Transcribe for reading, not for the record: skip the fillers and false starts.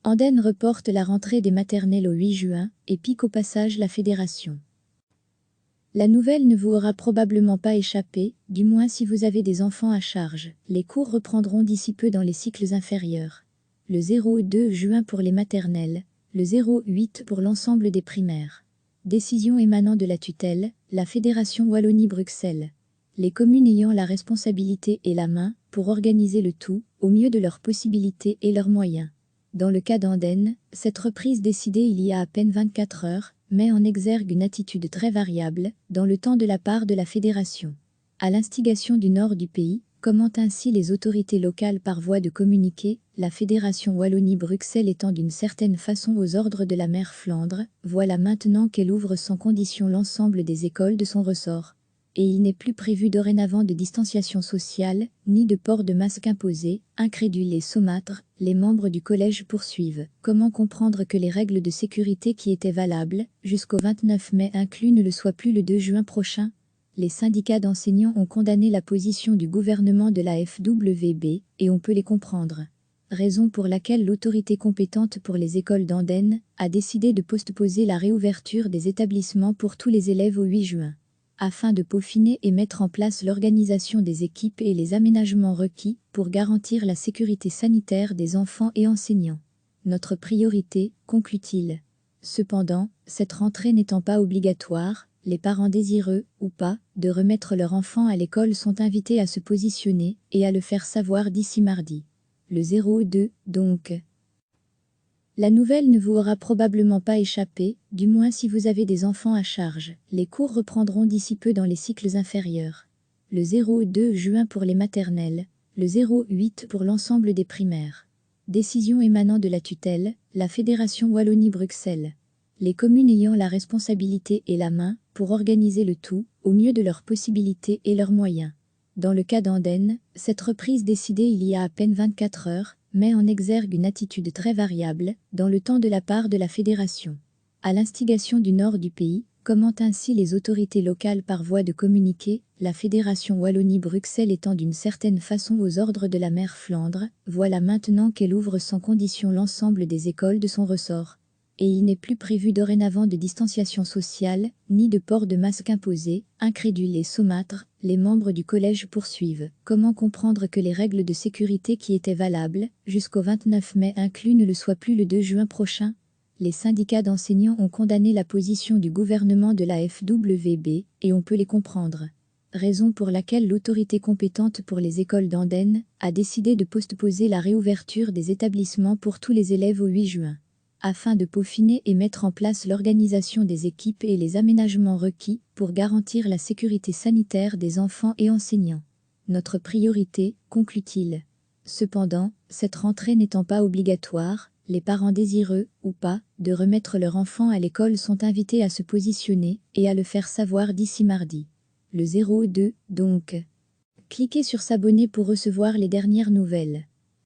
Andenne reporte la rentrée des maternelles au 8 juin et pique au passage la fédération. La nouvelle ne vous aura probablement pas échappé, du moins si vous avez des enfants à charge. Les cours reprendront d'ici peu dans les cycles inférieurs. Le 0-2 juin pour les maternelles, le 0-8 pour l'ensemble des primaires. Décision émanant de la tutelle, la Fédération Wallonie-Bruxelles. Les communes ayant la responsabilité et la main pour organiser le tout, au mieux de leurs possibilités et leurs moyens. Dans le cas d'Andenne, cette reprise décidée il y a à peine 24 heures, met en exergue une attitude très variable, dans le temps de la part de la Fédération. À l'instigation du nord du pays, commentent ainsi les autorités locales par voie de communiqué, la Fédération Wallonie-Bruxelles étant d'une certaine façon aux ordres de la mère Flandre, voilà maintenant qu'elle ouvre sans condition l'ensemble des écoles de son ressort. Et il n'est plus prévu dorénavant de distanciation sociale, ni de port de masque imposé, incrédules et saumâtres, les membres du collège poursuivent. Comment comprendre que les règles de sécurité qui étaient valables, jusqu'au 29 mai inclus, ne le soient plus le 2 juin prochain? Les syndicats d'enseignants ont condamné la position du gouvernement de la FWB, et on peut les comprendre. Raison pour laquelle l'autorité compétente pour les écoles d'Andenne a décidé de postposer la réouverture des établissements pour tous les élèves au 8 juin. Afin de peaufiner et mettre en place l'organisation des équipes et les aménagements requis pour garantir la sécurité sanitaire des enfants et enseignants. Notre priorité, conclut-il. Cependant, cette rentrée n'étant pas obligatoire, les parents désireux, ou pas, de remettre leur enfant à l'école sont invités à se positionner et à le faire savoir d'ici mardi. Le 0-2, donc. La nouvelle ne vous aura probablement pas échappé, du moins si vous avez des enfants à charge. Les cours reprendront d'ici peu dans les cycles inférieurs. Le 0-2 juin pour les maternelles, le 0-8 pour l'ensemble des primaires. Décision émanant de la tutelle, la Fédération Wallonie-Bruxelles. Les communes ayant la responsabilité et la main pour organiser le tout, au mieux de leurs possibilités et leurs moyens. Dans le cas d'Andenne, cette reprise décidée il y a à peine 24 heures, met en exergue une attitude très variable, dans le temps de la part de la Fédération. À l'instigation du nord du pays, commentent ainsi les autorités locales par voie de communiqué, la Fédération Wallonie-Bruxelles étant d'une certaine façon aux ordres de la mère Flandre, voilà maintenant qu'elle ouvre sans condition l'ensemble des écoles de son ressort. Et il n'est plus prévu dorénavant de distanciation sociale, ni de port de masque imposé, incrédules et saumâtres, les membres du collège poursuivent. Comment comprendre que les règles de sécurité qui étaient valables, jusqu'au 29 mai inclus, ne le soient plus le 2 juin prochain? Les syndicats d'enseignants ont condamné la position du gouvernement de la FWB, et on peut les comprendre. Raison pour laquelle l'autorité compétente pour les écoles d'Andenne a décidé de postposer la réouverture des établissements pour tous les élèves au 8 juin. Afin de peaufiner et mettre en place l'organisation des équipes et les aménagements requis pour garantir la sécurité sanitaire des enfants et enseignants. Notre priorité, conclut-il. Cependant, cette rentrée n'étant pas obligatoire, les parents désireux, ou pas, de remettre leur enfant à l'école sont invités à se positionner et à le faire savoir d'ici mardi. Le 0-2, donc. Cliquez sur s'abonner pour recevoir les dernières nouvelles.